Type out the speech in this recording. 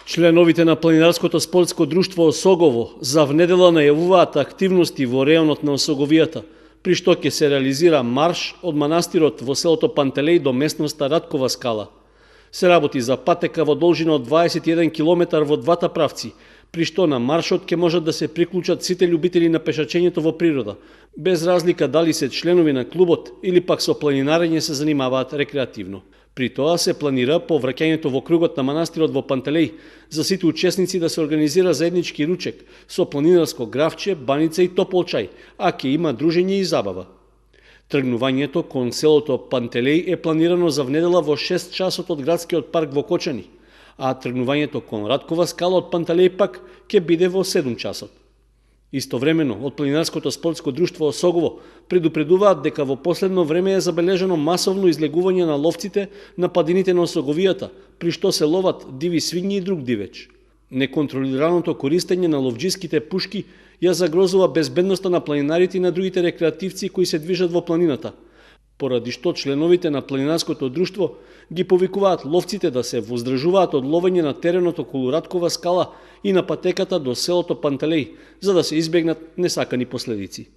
Членовите на планинарското спортско друштво Осогово за внедела најавуваат активности во реонот на Осоговијата, при што ќе се реализира марш од манастирот во селото Пантелеј до местноста Раткова скала. Се работи за патека во должина од 21 км во двата правци, при што на маршот ќе можат да се приклучат сите љубители на пешачењето во природа, без разлика дали се членови на клубот или пак со планинарење се занимаваат рекреативно. При тоа се планира по враќањето во кругот на манастирот во Пантелеј за сите учесници да се организира заеднички ручек со планинарско гравче, баница и топол чај, а ќе има дружење и забава. Тргнувањето кон селото Пантелеј е планирано за внедела во 6 часот од градскиот парк во Кочани, а тргнувањето кон Раткова скала од Пантелеј пак ќе биде во 7 часот. Истовремено, од планинарското спортско друштво Осогово предупредуваат дека во последно време е забележано масовно излегување на ловците на падините на Осоговијата, при што се ловат диви свињи и друг дивеч. Неконтролираното користење на ловџиските пушки ја загрозува безбедноста на планинарите и на другите рекреативци кои се движат во планината, поради што членовите на планинарското друштво ги повикуваат ловците да се воздржуваат од ловење на теренот околу Раткова скала и на патеката до селото Пантелеј, за да се избегнат несакани последици.